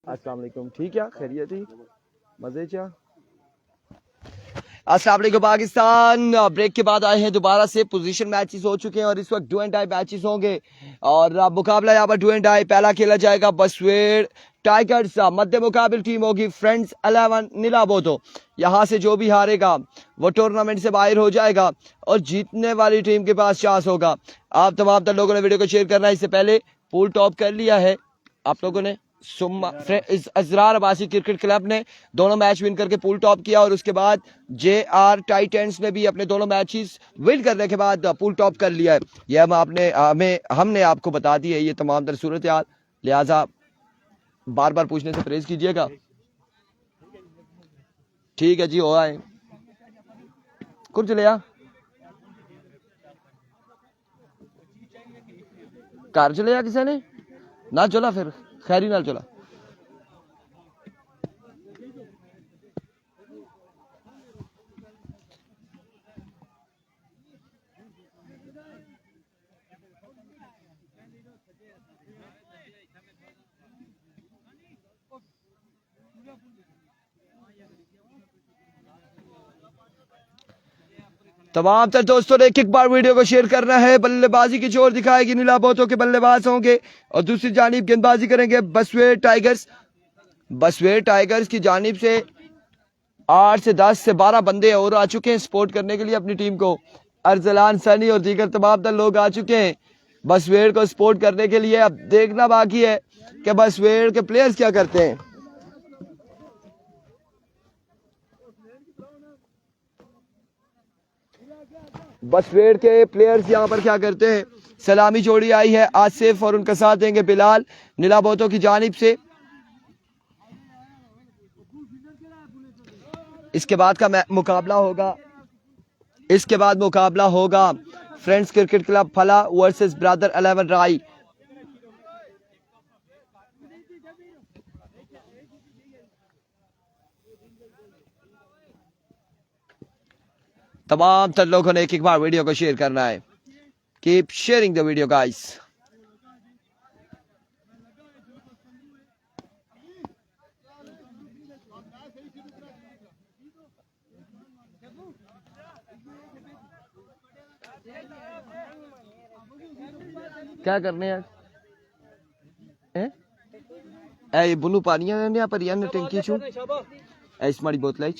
अस्सलाम वालेकुम। ठीक है, खैरियत ही, मजे चा। अस्सलाम वालेकुम पाकिस्तान। ब्रेक के बाद आए हैं दोबारा से। पोजीशन मैचेस हो चुके हैं और इस वक्त डू एंड डाई मैचेस होंगे और मुकाबला यहाँ पर डू एंड डाई। पहला खेला जाएगा बसवेड़ टाइगर्स, मध्य मुकाबिल टीम होगी फ्रेंड्स 11 नीलाबोतो। यहाँ से जो भी हारेगा वो टूर्नामेंट से बाहर हो जाएगा और जीतने वाली टीम के पास चांस होगा। आप तमाम लोगों ने वीडियो को शेयर करना है। इससे पहले पूल टॉप कर लिया है आप लोगों ने। अजरार अब्बासी क्रिकेट क्लब ने दोनों मैच विन करके पूल टॉप किया और उसके बाद JR टाइटंस ने भी अपने दोनों मैचेस विन करने के बाद पूल टॉप कर लिया है। यह हमने आपको बता दी है ये तमाम तर सूरत हाल, लिहाजा बार बार पूछने से परहेज कीजिएगा। ठीक है जी, हो आए कुछ लिया कार चले किसी ने ना चला, फिर खैरी नाल चला। तमाम तर दोस्तों ने एक बार वीडियो को शेयर करना है। बल्लेबाजी की जोर दिखाएगी नीलाबोतो के बल्लेबाज होंगे और दूसरी जानिब गेंदबाजी करेंगे बसवेड़ टाइगर्स। बसवेड़ टाइगर्स की जानिब से 8 से 10 से 12 बंदे और आ चुके हैं सपोर्ट करने के लिए अपनी टीम को। अरजलान सनी और दीगर तमाम तर लोग आ चुके हैं बसवेड़ को सपोर्ट करने के लिए। अब देखना बाकी है कि बसवेड़ के प्लेयर्स क्या करते हैं। बसवेड़ के प्लेयर्स यहाँ पर क्या करते हैं। सलामी जोड़ी आई है आसिफ और उनका साथ देंगे बिलाल नीलाबोतो की जानिब से। इसके बाद का मुकाबला होगा, इसके बाद मुकाबला होगा फ्रेंड्स क्रिकेट क्लब फला वर्सेस ब्रदर 11 राई। तमाम तर लोगों ने एक बार वीडियो को शेयर करना है। Keep sharing the video guys. क्या करने हैं ये बुनू पानी ने पर यार टंकी छू इस माड़ी बोतल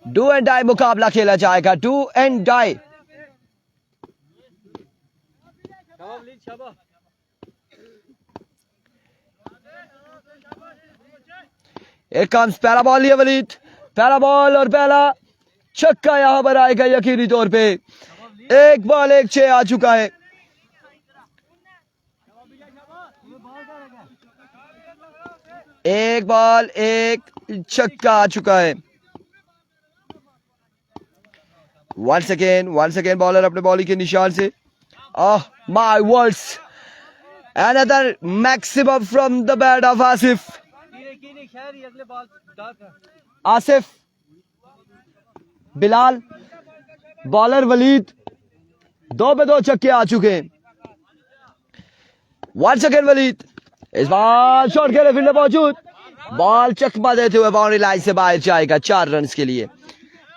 डू एंड डाई मुकाबला खेला जाएगा। Do and die. एक कम्स पहला बॉल लिया वलीद, पहला बॉल और पहला छक्का यहां पर आएगा यकीनी तौर पे। एक बॉल एक 6 आ चुका है। एक बॉल एक छक्का आ चुका है। वंस अगेन बॉलर अपने बॉलिंग के निशान से। My words, another maximum from the bat of Asif. Asif, Bilal, bowler Waleed, 2 पे 2 छक्के आ चुके हैं। वंस अगेन वलीद, इस बार शॉट के लिए फील्डर मौजूद, बॉल चकमा देते हुए बाउंड्री लाइन से बाहर जाएगा 4 रन के लिए।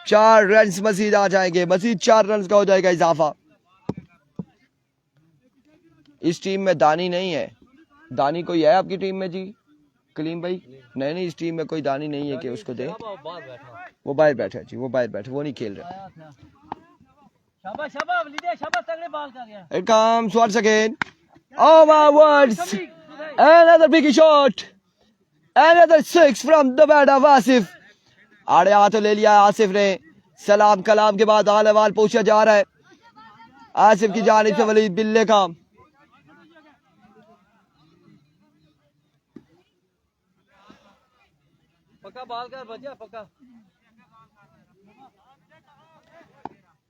4 रन मजीद आ जाएंगे, मजीद 4 रन का हो जाएगा इजाफा। इस टीम में दानी नहीं है। दानी कोई है आपकी टीम में जी कलीम भाई? नहीं, इस टीम में कोई दानी नहीं है कि उसको दे। वो बाहर बैठा जी, वो बाहर बैठा, वो नहीं खेल रहा। It comes once again. Oh my words! Another big shot. Another 6 from the bat of Asif. आड़े हाथों ले लिया आसिफ ने। सलाम कलाम के बाद हाल अहवाल पूछा जा रहा है आसिफ की जानिब से वलीद बिल्ले का। पक्का बाल कर बजा पक्का।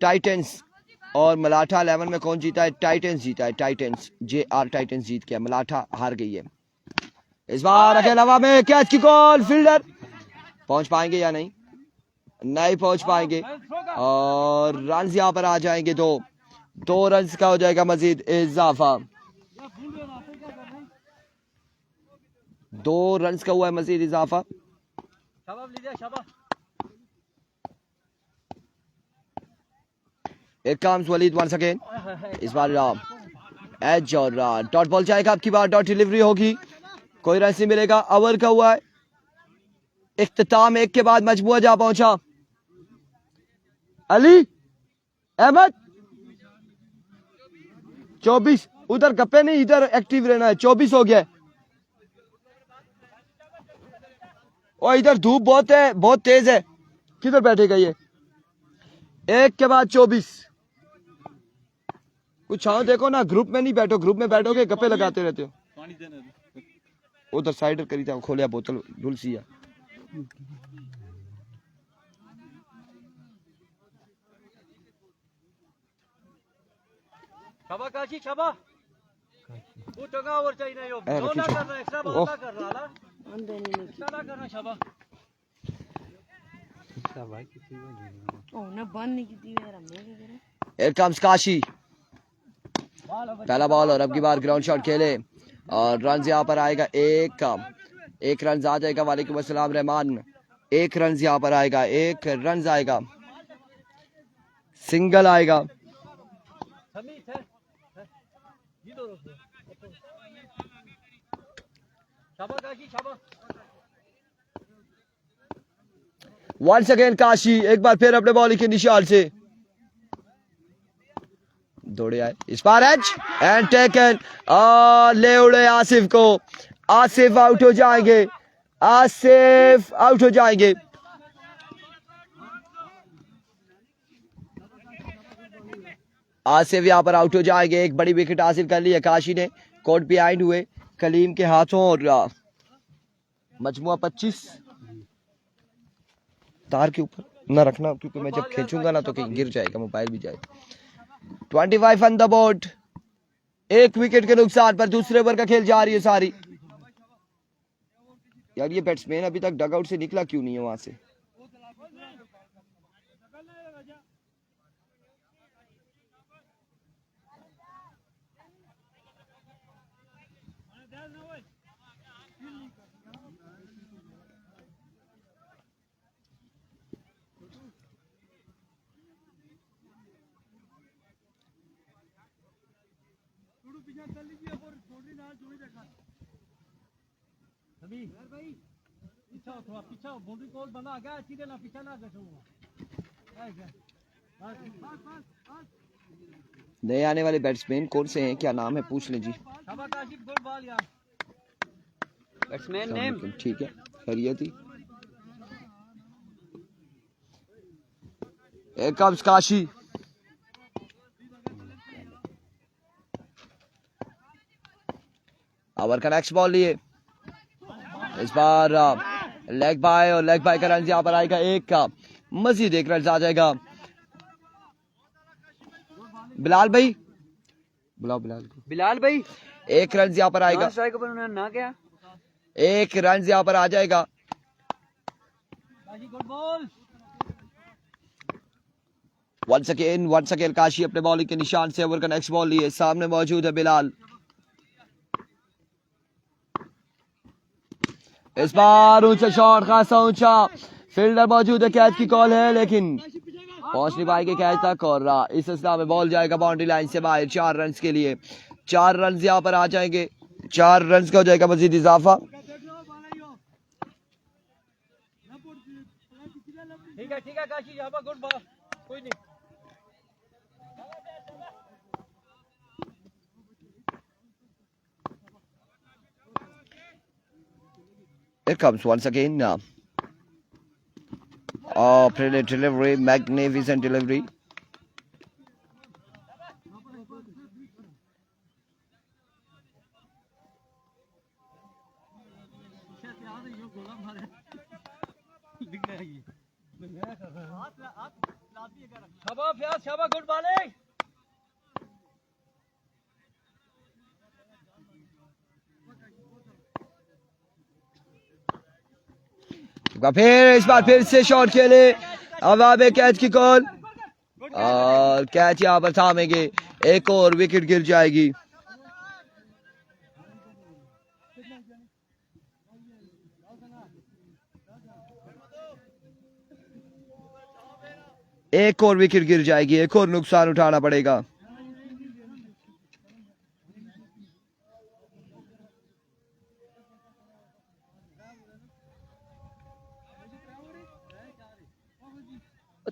टाइटंस और मलाठा 11 में कौन जीता है? टाइटंस जीता है। टाइटंस JR टाइटंस जीत गया, मलाठा हार गई है। इस बार अकेला हवा में कैच की कॉल, फील्डर पहुंच पाएंगे या नहीं? नहीं पहुंच पाएंगे और रन यहाँ पर आ जाएंगे। 2 रन का हो जाएगा मजीद इजाफा। 2 रन का हुआ है मजीद इजाफा। It comes Waleed once again. इस बार एज और डॉट बॉल जाएगा। आपकी बार डॉट डिलीवरी होगी, कोई रन नहीं मिलेगा। ओवर का हुआ है इख्तिताम। 1 के बाद मजमुआ जा पहुंचा। अली अहमद 24, उधर गप्पे नहीं, इधर एक्टिव रहना है। 24 हो गया। और इधर धूप बहुत है, बहुत तेज है। किधर बैठेगा ये? 1 के बाद 24। कुछ छाँव देखो ना, ग्रुप में नहीं बैठो। ग्रुप में बैठोगे गप्पे लगाते रहते हो। उधर साइडर करी था, खोलिया बोतल धुलसिया। शाबा काशी शाबा वो टगा ओवर चाहिए यो दो ना करना, एक्स्ट्रा बॉल ना कर रहा एक्स्ट्रा ना करना शाबा। शाबा किसी ओ ना बंद नहीं की मेरा मेरे। Here comes Kashi. पहला बॉल और अब की बार ग्राउंड शॉट खेले और रन यहाँ पर आएगा। एक रन आ जाएगा। वालेकुम अस्सलाम रहमान। 1 रन यहाँ पर आएगा। 1 रन आएगा, सिंगल आएगा। वंस अगेन काशी, एक बार फिर अपने बॉलिंग के निशान से दौड़े आए। इस बार एज एंड टेकन, ले उड़े आसिफ को। आसिफ आउट हो जाएंगे। आसिफ आउट हो जाएंगे। आसिफ यहाँ पर आउट हो जाएंगे। एक बड़ी विकेट हासिल कर ली है काशी ने। कोर्ट बिहाइंड हुए कलीम के हाथों और मजमुआ 25। तार के ऊपर ना रखना, क्योंकि मैं जब खींचूंगा ना तो कहीं गिर जाएगा, मोबाइल भी जाएगा। 25 ऑन द बोर्ड। 1 विकेट के नुकसान पर दूसरे ओवर का खेल जारी है सारी। यार ये बैट्समैन अभी तक डगआउट से निकला क्यों नहीं है वहां से? पीछा बाउंड्री कॉल बना आ गया, सीधे ना पीछा ना नए आने वाले बैट्समैन कौन से हैं, क्या नाम है, पूछ लें जी। बैट्समैन नेम ठीक है, खैरियत ही। कब्स काशी। ओवर का नेक्स्ट बॉल लिए। इस बार लेग बाय और लेग बाय का रन यहाँ पर आएगा। 1 का मजीद 1 रन आ जाएगा। बिलाल भाई बुलाओ बिलाल भाई। 1 रन यहाँ पर आएगा। ना क्या 1 रन यहाँ पर आ जाएगा। वंस अगेन काशी अपने बॉलिंग के निशान से ओवर का नेक्स्ट बॉल लिए। सामने मौजूद है बिलाल। इस बार ऊंचा शॉट, खासा ऊंचा, फील्डर मौजूद है, कैच की कॉल है लेकिन पहुंच नहीं पाएंगे कैच तक। और इस अवस्था में बॉल जाएगा बाउंड्री लाइन से बाहर 4 रन के लिए। 4 रन यहाँ पर आ जाएंगे। 4 रन का हो जाएगा मजीद इजाफा। ठीक है काशी यहाँ पर गुड बॉल, कोई नहीं। Here comes once again. Oh, brilliant delivery, magnificent delivery. शाबाश गुड बॉलिंग। फिर इस बार फिर से शॉट खेले हवा में कैच की कॉल और कैच यहाँ पर थामेंगे, एक और विकेट गिर जाएगी। एक और विकेट गिर जाएगी, एक और नुकसान उठाना पड़ेगा।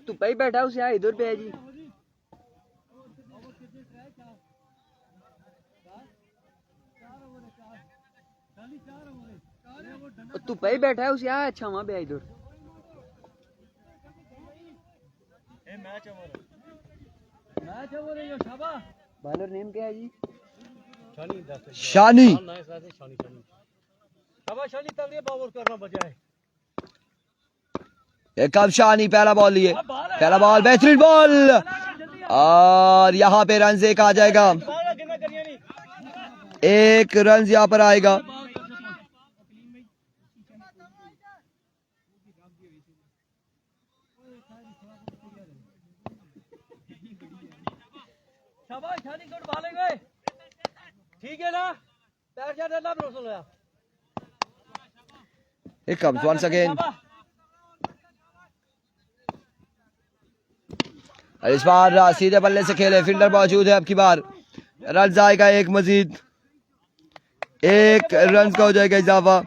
तू पे ही बैठा उसे यहाँ इधर पे है जी। तू पे ही बैठा है उसे यहाँ, अच्छा वहाँ पे इधर। बॉलर नेम क्या है जी? शानी। शानी तगड़ी बॉल करना बजाए। कब शानी पहला बॉल लिए, पहला बॉल बेहतरीन बॉल और यहाँ पे रन एक आ जाएगा, एक रन यहाँ पर आएगा। ठीक है ना, पैर ज्यादा ना भरोसा लगा। Here comes once again. इस बार सीधे बल्ले से खेले, फील्डर मौजूद है। अब की बार रन आएगा एक मजीद, एक रन का हो जाएगा इजाफा।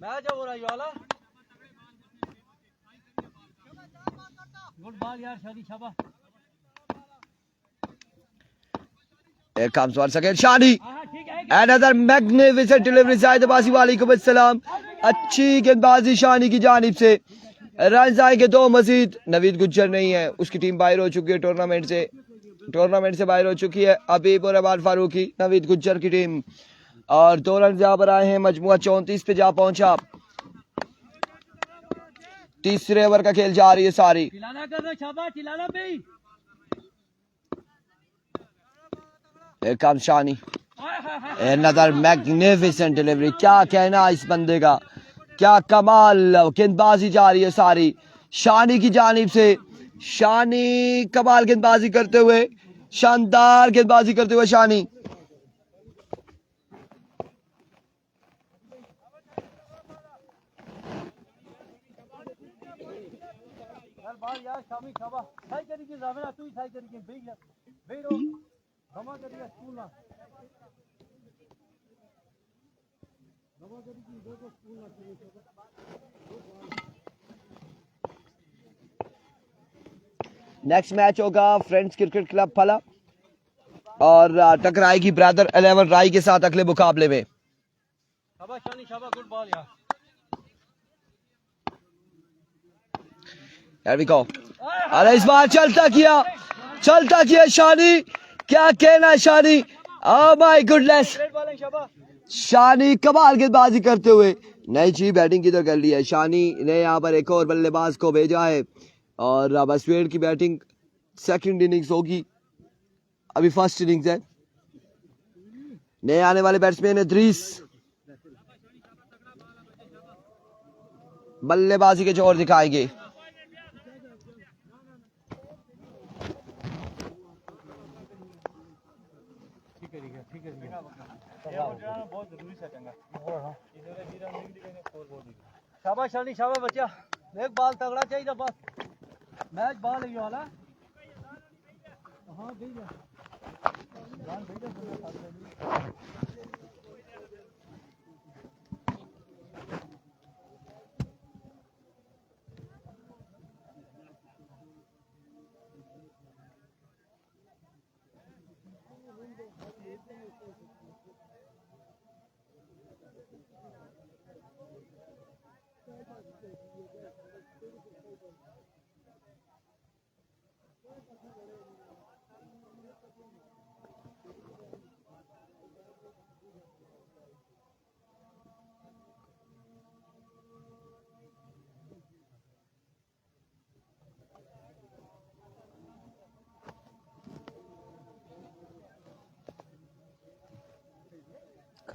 मैच हो रहा है वाला। गुड बॉल यार शादी, शाबाश। Here comes once again Shani. Another magnificent delivery Shahid Abbasi वालेकुम अस्सलाम। अच्छी गेंदबाजी शानी की जानिब से, रन आएंगे दो मजीद। नवीद गुज्जर नहीं है, उसकी टीम बाहर हो चुकी है टूर्नामेंट से बाहर हो चुकी है। अभी रहमान फारूकी, नवीद गुज्जर की टीम, और दो रन यहाँ पर आए हैं। मजमुआ 34 पे जा पहुंचा। तीसरे ओवर का खेल जा रही है सारी। Here comes Shani. Another magnificent delivery. क्या कहना इस बंदे का, क्या कमाल गेंदबाजी जा रही है सारी शानी की जानिब से। शानी कमाल गेंदबाजी करते हुए, शानदार गेंदबाजी करते हुए शानी। नेक्स्ट मैच होगा फ्रेंड्स क्रिकेट क्लब फला और टकराएगी ब्रदर 11 राय के साथ अगले मुकाबले में। शाबाश शानी, शाबाश, गुड बॉल यार। Here we go. अरे इस बार चलता किया शानी, क्या कहना है शानी। Oh my goodness, शानी कमाल गेंदबाजी करते हुए नई जी बैटिंग किधर कर ली है। शानी ने यहाँ पर एक और बल्लेबाज को भेजा है और बसवेड़ की बैटिंग सेकंड इनिंग्स होगी, अभी फर्स्ट इनिंग्स है। नए आने वाले बैट्समैन इद्रीस बल्लेबाजी के जोर दिखाएंगे। शाबाश शानी, शाबाश बच्चा, एक बॉल तगड़ा चाहिए बस। मैच बॉल है ये वाला। हाँ भैया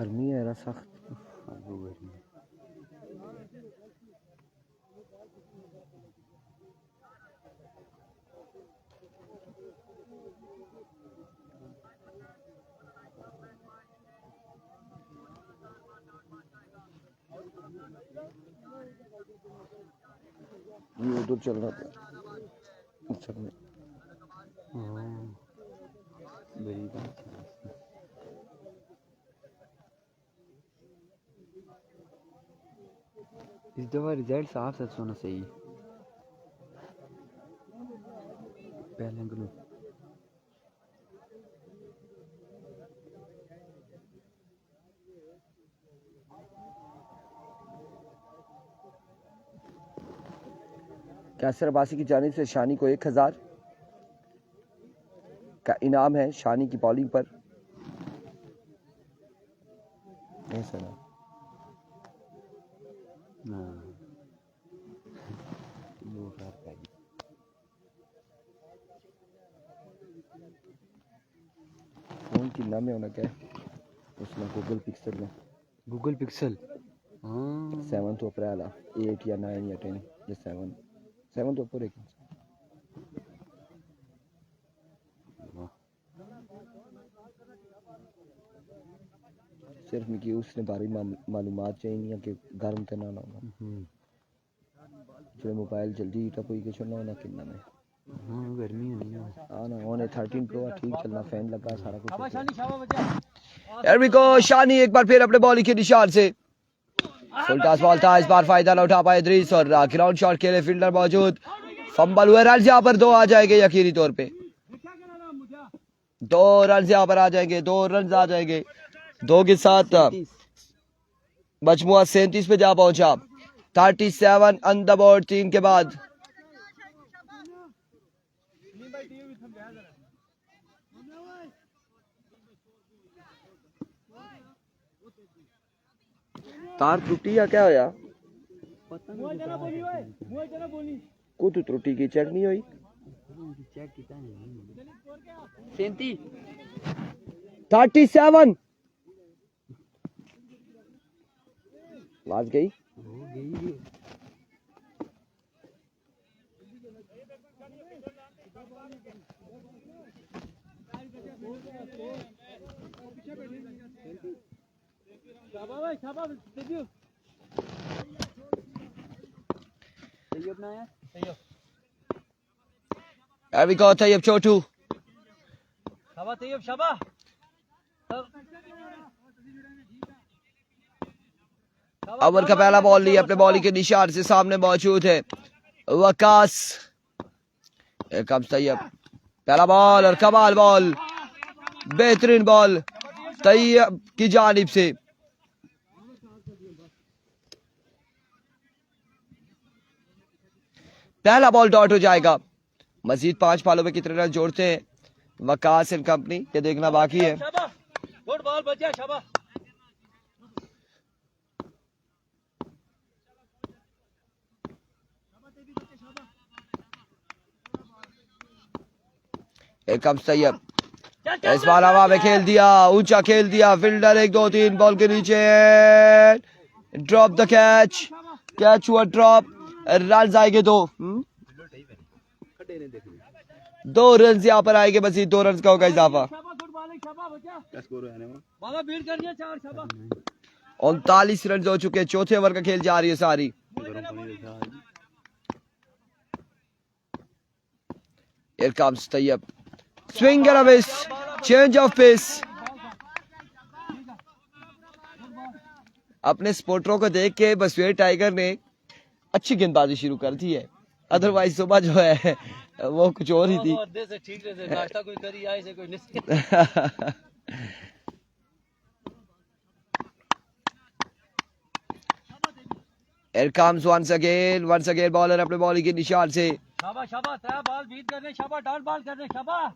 गर्मी है ना सख्त। ये उधर चल रहा था अच्छा में। बड़ी बात है। इस दफा रिजल्ट साफ सच होना चाहिए। पहले ग्रुप कैसर अब्बासी की जानिब से शानी को 1000 का इनाम है शानी की बॉलिंग पर। ऐसा ना फोन की नाम है होना क्या उसमें गूगल पिक्सल 7 अप्रैल 8 या 9 या 10 या 7 तो पूरे सिर्फ मिकी उसने बारे मालूमात चाहिए कि गर्म तो ना होना जो मोबाइल जल्दी हीट अप होई के छोड़ना होना कितना में गर्मी नहीं है। हां ना ओने 13 प्रो ठीक चलना फैन लगा सारा कुछ। Here we go, शानी एक बार फिर अपने बॉलिंग के निशान से फुल टॉस बॉल था, इस बार फायदा ना उठा पाए इद्रीस और ग्राउंड शॉट के लिए फील्डर मौजूद। फंबल हुए रन यहाँ पर 2 आ जाएंगे यकीनी तौर पे। 2 रन यहाँ पर आ जाएंगे, 2 रन आ जाएंगे। 2 के साथ मजमुआ 37 पे जा पहुंचा। 37 ऑन द बोर्ड 3 के बाद। तार त्रुटि या क्या होया को तो त्रुटि की चेक नहीं हुई 37 आवाज गई Here we go, Tayyib Chotu. शाबाश तैयब शाबाश। ओवर का पहला बॉल लिया अपने बॉलिंग के निशान से सामने मौजूद है वकास। तैयब पहला बॉल और कमाल बॉल, बेहतरीन बॉल तैयब की जानिब से। पहला बॉल डॉट हो जाएगा। मजीद 5 बॉलों में कितने रन जोड़ते हैं वकास एंड कंपनी ये देखना बाकी है। गुड बॉल बचा शाबाश। तैयब इस बार हवा में खेल दिया, ऊंचा खेल दिया फील्डर 1 2 3 बॉल के नीचे ड्रॉप द कैच। कैच हुआ ड्रॉप, रन आएंगे 2। 2 रन यहाँ पर आएंगे, मजीद 2 रन का होगा इजाफा। 39 रन हो चुके हैं, चौथे ओवर का खेल जा रही है सारी। Here comes Tayyab, swing and a miss, change of pace। अपने स्पोर्टरों को देख के बसवेर टाइगर ने अच्छी गेंदबाजी शुरू कर दी है, अदरवाइज सुबह जो है वो कुछ और ही थी। नाश्ता कोई करी आए से कोई नहीं। Here comes once again bowler अपने बॉलिंग के निशान से। शाबाश शाबाश, तैयार बॉल बीट करने, शाबाश डॉट बॉल करने, शाबाश।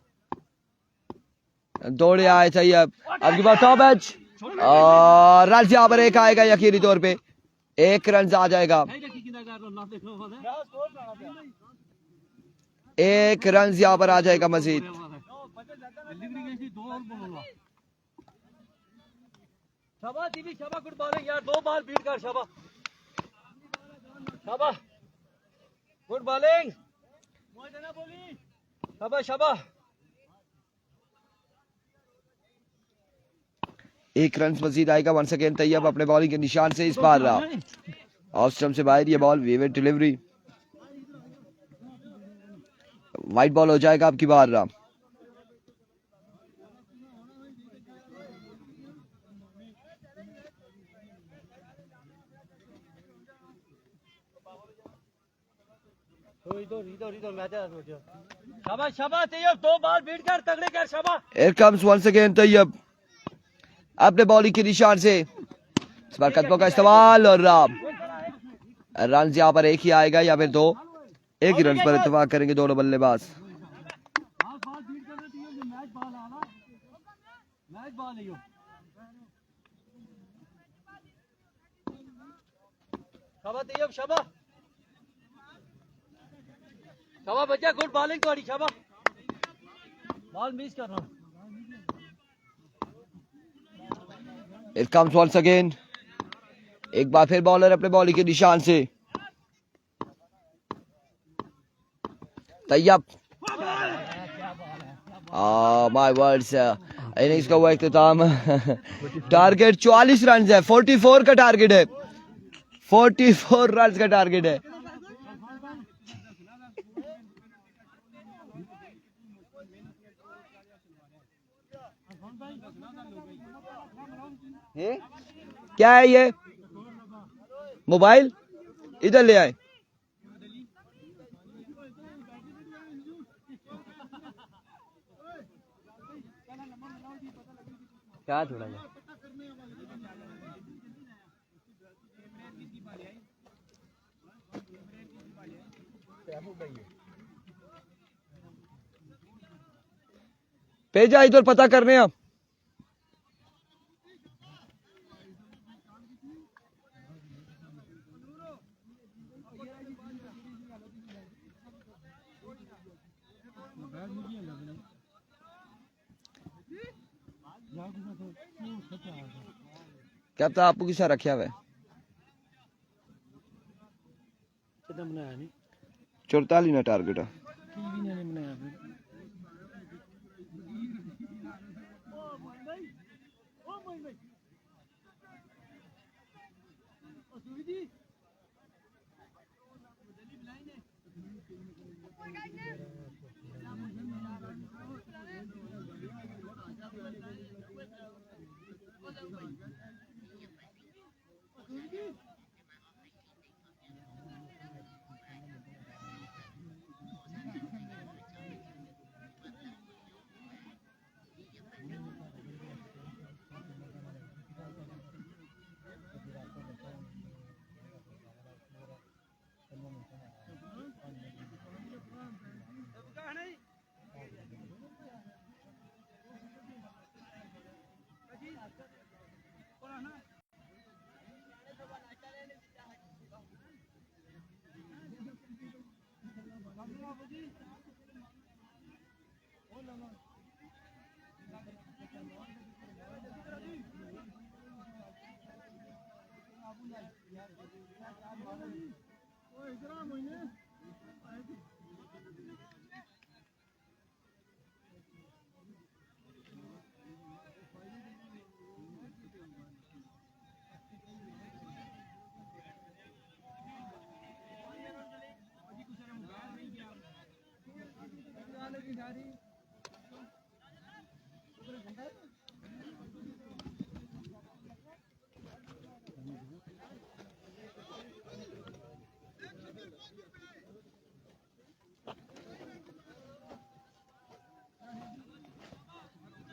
दौड़े आए तैयब, अब की बात टॉप एज और रन यहाँ पर 1 आएगा यकीनी तौर पे, 1 रन आ जाएगा। 1 रन यहाँ पर आ जाएगा मजीद। शाबाश दीदी शाबाश गुड बॉलिंग यार 2 बॉल बीट कर शाबाश शाबाश गुड बॉलिंग शाबाश शाबाश 1 रन मजीद आएगा। वंस अगेन तैयब अपने बॉलिंग के निशान से इस बार ऑफ स्टंप से बाहर ये बॉल वेवेट डिलीवरी वाइड बॉल हो जाएगा आपकी बार। इधर मैच है शाबाश शाबाश तैयब 2 बॉल बीट कर तगड़े कर शाबाश Here comes once again Tayyab अपने बॉलिंग के निशान से इस बार कदमों का इस्तेमाल और रन यहाँ पर एक ही आएगा या फिर 2। एक ही रन पर इत्तेफाक करेंगे दोनों बल्लेबाज। बॉल बीट करना चाहिए मैच बॉल आला मैच बॉल है यो शाबाश तैयब शाबाश शाबाश बच्चा गुड बॉलिंग तुम्हारी शाबाश बॉल मिस कर रहा हूं It comes once again एक बार फिर बॉलर अपने बॉलिंग के निशान से तैयब माय वर्ड्स इनिंग्स का हुआ इख्तिताम। टारगेट 44 रन है 44 का टारगेट है 44 रन का टारगेट है। क्या है ये मोबाइल इधर ले आए। क्या थोड़ा जा भेजा इधर पता करने आप। क्या पता आपको किसा रखा हुआ है 44 ना टारगेट है।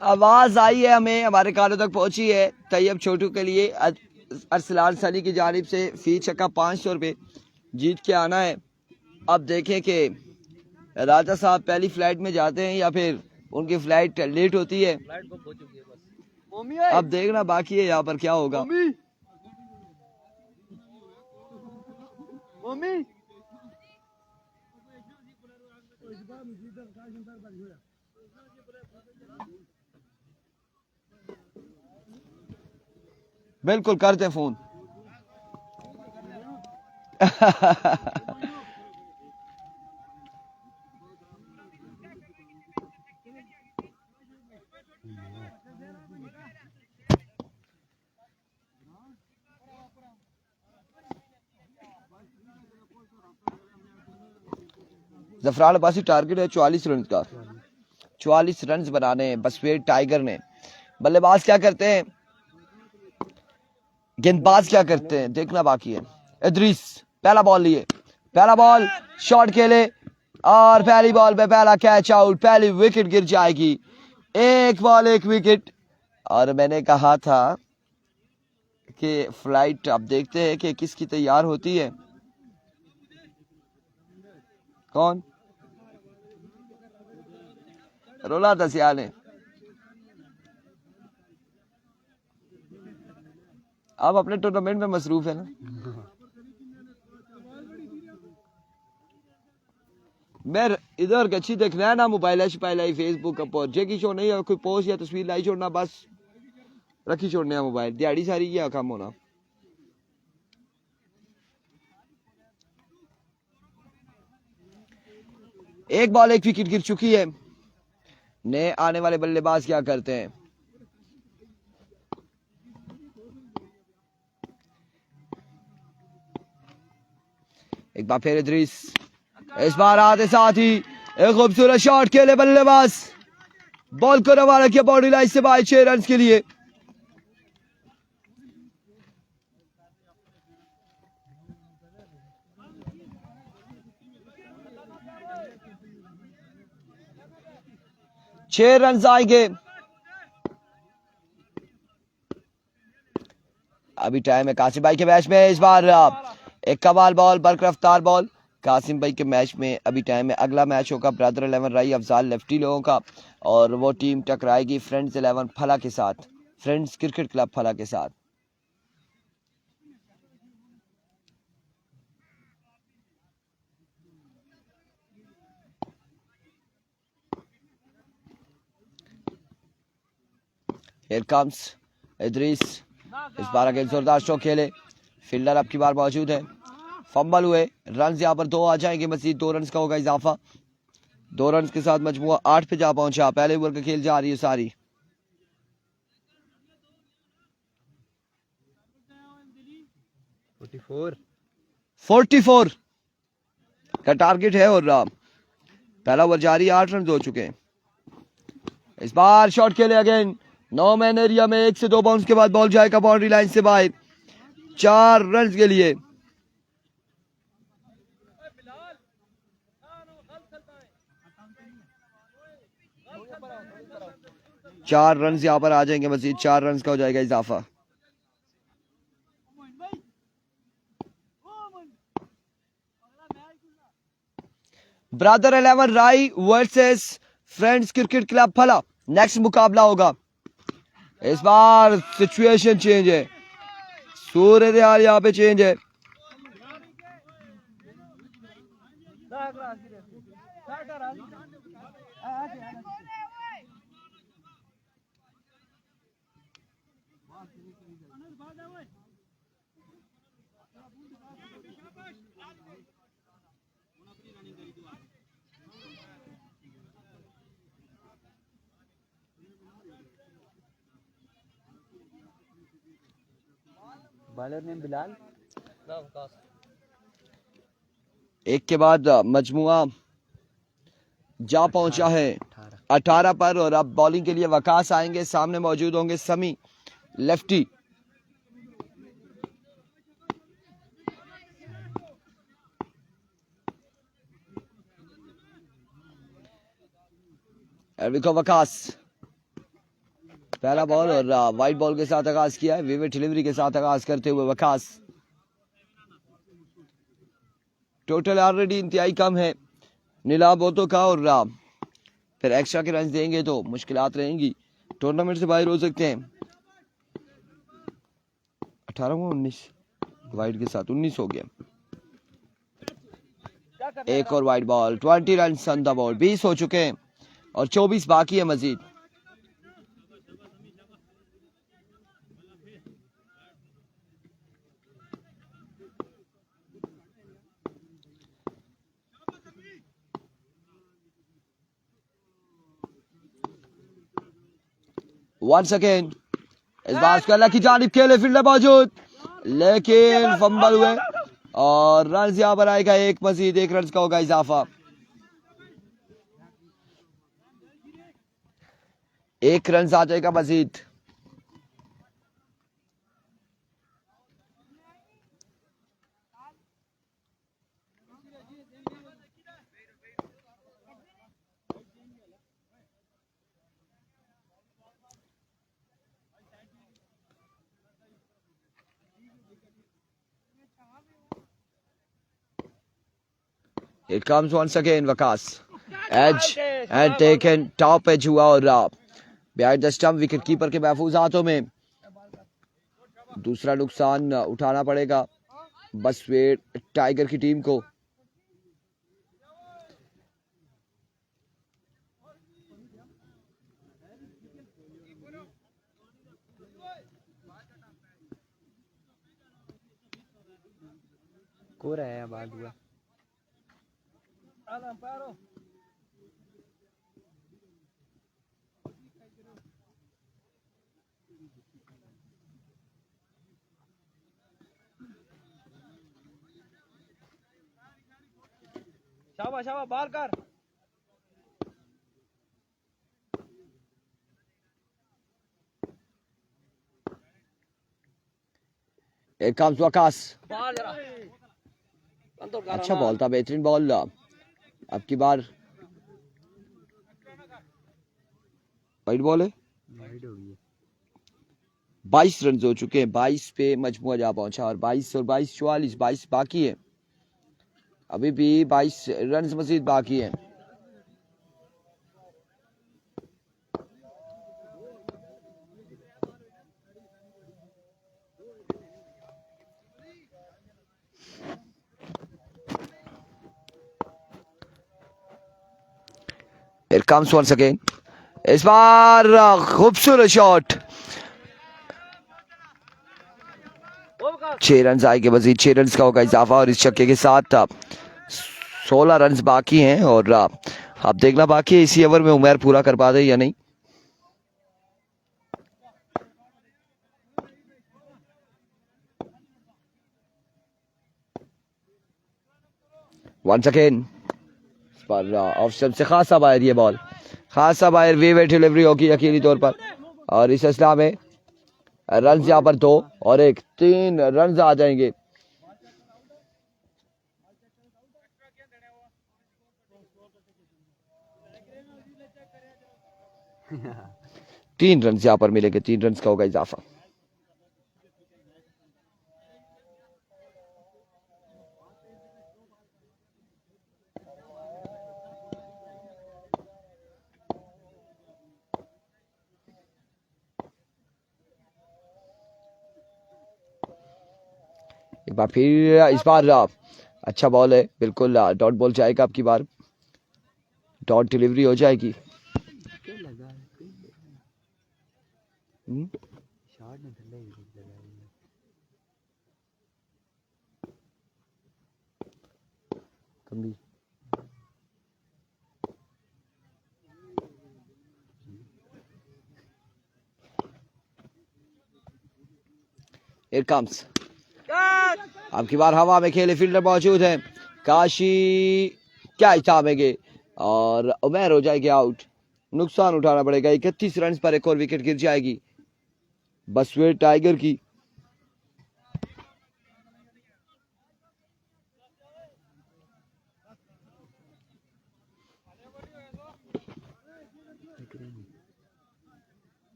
आवाज आई है हमें हमारे कानों तक पहुंची है। तैयब छोटू के लिए अरसलान सनी की जानिब से फी छक्का 500 रुपये जीत के आना है। अब देखें कि राजा साहब पहली फ्लाइट में जाते हैं या फिर उनकी फ्लाइट लेट होती है। अब देखना बाकी है यहाँ पर क्या होगा। बिल्कुल करते हैं फोन। जफरान अब्बासी टारगेट है 44 रन का, 44 रन बनाने हैं बसवेट टाइगर ने। बल्लेबाज क्या करते हैं, गेंदबाज क्या करते हैं देखना बाकी है। इदरीस पहला बॉल लिए, पहला बॉल शॉट खेले और पहली बॉल पे पहला कैच आउट, पहली विकेट गिर जाएगी। एक बॉल एक विकेट। और मैंने कहा था कि फ्लाइट अब देखते हैं कि किसकी तैयार होती है। कौन रोला था सियाल ने। आप अपने टूर्नामेंट में मसरूफ है ना। मैं इधर अच्छी देखना है ना, मोबाइल छपाई फेसबुक पर जेकी शो नहीं है, कोई पोस्ट या तस्वीर लाई छोड़ना, बस रखी छोड़ने मोबाइल, दिहाड़ी सारी ये काम होना। एक बॉल एक विकेट गिर चुकी है। नए आने वाले बल्लेबाज क्या करते हैं। एक बार फिर इदरीस, इस बार आते साथ ही एक खूबसूरत शॉट खेले बल्लेबाज, बॉल को रवाना किया बाउंड्री लाइन से बाहर 6 रन के लिए। छह रन आएंगे। अभी टाइम है कासिम भाई के मैच में। इस बार एक कमाल बॉल, बरकरफ्तार बॉल कासिम भाई के मैच में। अभी टाइम है, अगला मैच होगा ब्रदर 11 राई अफजाल लेफ्टी लोगों का, और वो टीम टकराएगी फ्रेंड्स 11 फला के साथ, फ्रेंड्स क्रिकेट क्लब फला के साथ। Here comes इदरीस, इस बार अगेन जोरदार शॉट खेले, फील्डर अब की बार मौजूद है, फंबल हुए, रन यहाँ पर 2 आ जाएंगे, मजीद 2 रन का होगा इजाफा। 2 रन के साथ मजमुआ 8 पे जा पहुंचा। पहले ओवर का खेल जा रही है सारी। फोर्टी फोर का टारगेट है और पहला ओवर जारी, 8 रन हो चुके हैं। इस बार शॉट खेले अगेन, 9 मैन एरिया में 1 से 2 बाउंस के बाद बॉल जाएगा बाउंड्री लाइन से बाहर, 4 रन के लिए। चार रन यहां पर आ जाएंगे, मजीद 4 रन का हो जाएगा इजाफा। ब्रदर 11 राई वर्सेस फ्रेंड्स क्रिकेट क्लब फला, नेक्स्ट मुकाबला होगा। इस बार सिचुएशन चेंज है, सूर्य यहाँ पे चेंज है। Bowler name Bilal. एक के बाद मजमुआ जा पहुंचा है 18 पर, और अब बॉलिंग के लिए वकास आएंगे। सामने मौजूद होंगे समी लेफ्टी। वकास पहला बॉल और वाइट बॉल के साथ आगाज किया है, विविड डिलीवरी के साथ आगाज करते हुए वकास। टोटल ऑलरेडी इंतहाई कम है नीलाम बोतों का, और फिर एक्स्ट्रा के रन देंगे तो मुश्किलात रहेंगी, टूर्नामेंट से बाहर हो सकते हैं। 18 में 19 वाइट के साथ 19 हो गया। एक और white ball, 20 run on the ball, 20 हो चुके हैं और 24 बाकी है मजीद। वंस अगेन इस बार उसका अल्लाह की जानिब खेले फील्डर मौजूद, लेकिन फंबल हुए और रन यहाँ पर आएगा एक, मजीद 1 रन का होगा इजाफा। 1 रन आ जाएगा मजीद। It comes once again Wakas. Edge and taken, top edge हुआ और behind the stump wicket keeper के महफूज हाथों में। दूसरा नुकसान उठाना पड़ेगा बसवेड़ टाइगर की टीम को। को रहा है बाद हुआ शाबाश शाबाश बाहर कर। Here comes Wakas. बाहर जरा अच्छा बॉल था, बेहतरीन बॉल। अब की बार वाइड बॉल है। 22 रन हो चुके हैं, 22 पे मजमुआ जा पहुंचा और 22 और 22 44, 22 बाकी है। अभी भी 22 रन मजीद बाकी है। Here comes once again. इस बार खूबसूरत शॉट। 6 रन आएंगे मजीद, 6 रन का होगा इजाफा और इस छक्के के साथ 16 रन बाकी हैं और अब देखना बाकी है इसी ओवर में उमर पूरा कर पाते या नहीं। वंस अगेन पर ऑफ स्टंप से खासा बाहर ये बॉल, खासा बाहर वे डिलीवरी होगी अकेली तौर पर और इस सिलसिला में रन यहाँ पर 2 और 1, 3 रन आ जाएंगे। तीन रन यहाँ पर मिलेंगे, 3 रन का होगा इजाफा। एक बार फिर इस बार अच्छा बॉल है, बिल्कुल डॉट बॉल जाएगा। अब की बार डॉट डिलीवरी हो जाएगी। कमी 'Here comes। अब की बार हवा में खेले फील्डर मौजूद है, काशी क्या थामेंगे और उमर हो जाएगी आउट। नुकसान उठाना पड़ेगा, 31 रन पर एक और विकेट गिर जाएगी बसवेड़ टाइगर की।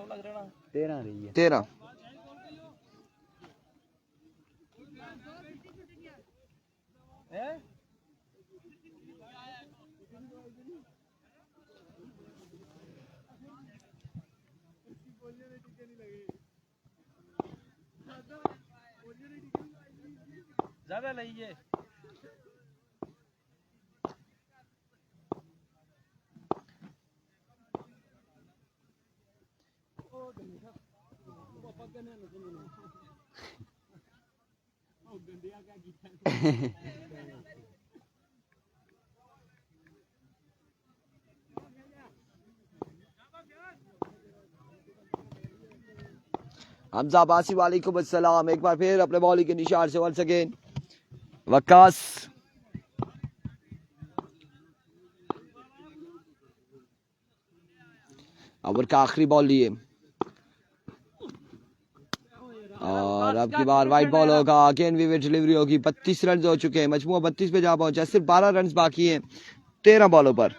लग रहा है 13 रही है। 13 ज्यादा नहीं है। हमजा अब्बासी वालेकुम अस्सलाम। एक बार फिर अपने बॉलिंग के निशान से वंस अगेन वक्कास। ओवर का आखिरी बॉल लिए और अब की बार वाइट बॉल होगा। अगेन विविड डिलीवरी होगी। 32 रन हो चुके हैं, मजमूआ 32 पे जा पहुंचा। सिर्फ 12 रन बाकी हैं 13 बॉलों पर।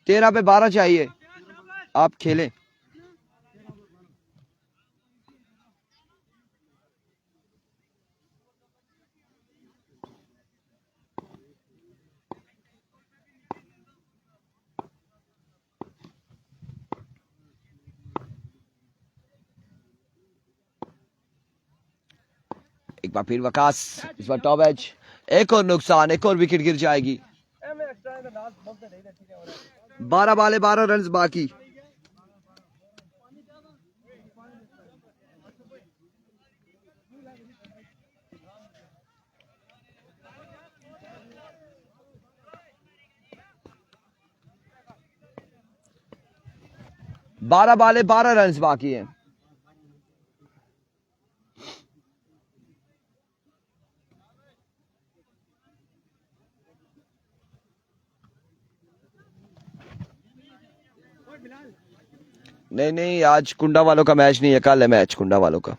13 पे 12 चाहिए, आप खेलें। एक बार फिर वकास, इस बार टॉप एज। एक और नुकसान, एक और विकेट गिर जाएगी। 12 बाले 12 रन बाकी। बारह बाले 12 रन बाकी हैं। नहीं नहीं, आज कुंडा वालों का मैच नहीं है, कल है मैच कुंडा वालों का।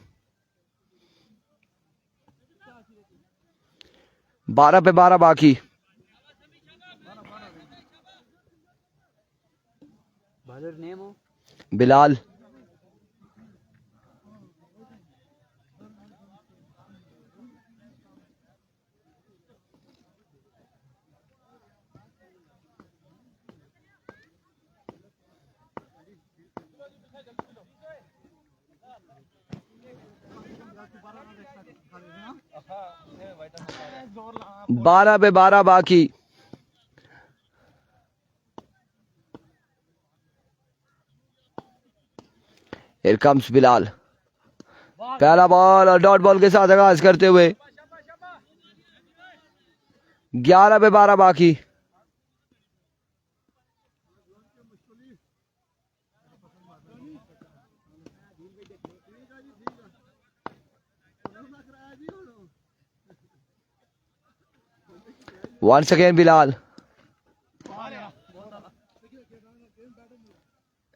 12 पे 12 बाकी। बिलाल बारह पे 12 बाकी। Here comes Bilal. पहला बॉल और डॉट बॉल के साथ आगाज करते हुए 11 पे 12 बाकी। Once again Bilal.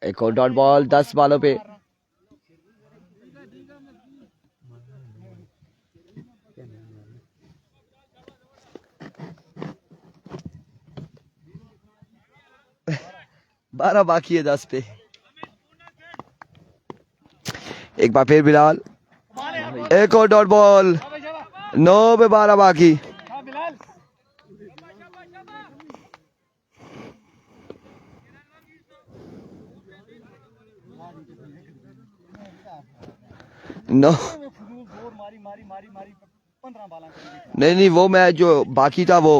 एक और डॉट बॉल 10 बॉलों पे। बारह बाकी है 10 पे। एक बार फिर बिलाल, एक और डॉट बॉल। 9 पे 12 बाकी। नो नहीं नहीं, वो मैच जो बाकी था वो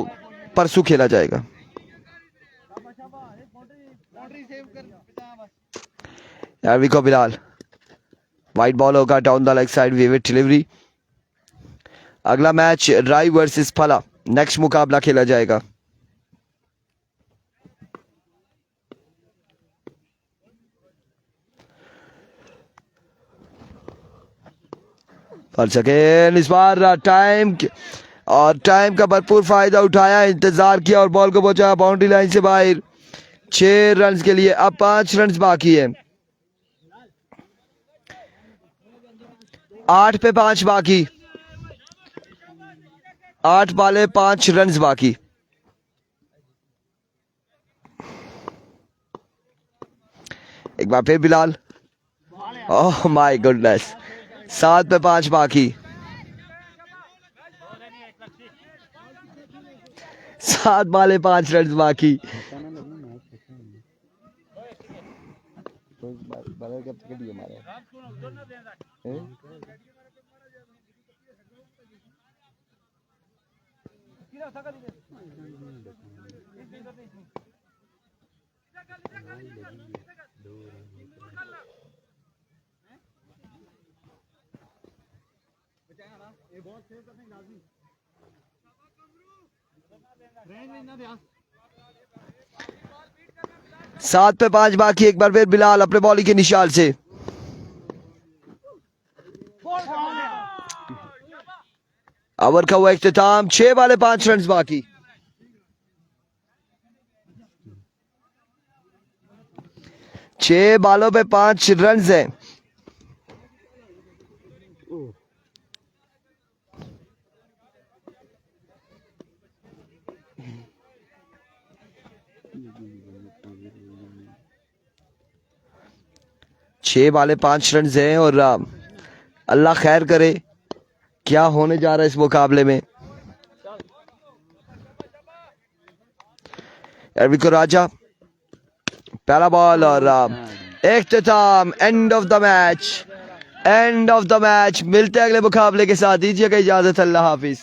परसों खेला जाएगा। यार विको बिलाल, वाइट बॉल होगा down the leg side, vivid delivery. अगला मैच राय वर्सेस फला, नेक्स्ट मुकाबला खेला जाएगा। इस बार टाइम का भरपूर फायदा उठाया, इंतजार किया और बॉल को पहुंचाया बाउंड्री लाइन से बाहर 6 रन के लिए। अब 5 रन बाकी है। 8 पे 5 बाकी। 8 बाले 5 रन बाकी। एक बार फिर बिलाल। ओह माय गुडनेस, 7 पे 5 बाकी। 7 बाले 5 रन बाकी। सात पे 5 बाकी। एक बार फिर बिलाल अपने बॉलिंग के निशान से। ओवर का हुआ इख्तिताम, 6 बाले 5 रन बाकी। छह बालों पे 5 रन है। छह बाले 5 रन हैं और अल्लाह खैर करे क्या होने जा रहा है इस मुकाबले में। एरविको राजा पहला बॉल और इख्तिताम, end of the match, end of the match. मिलते हैं अगले मुकाबले के साथ, दीजिएगा इजाजत, अल्लाह हाफिज।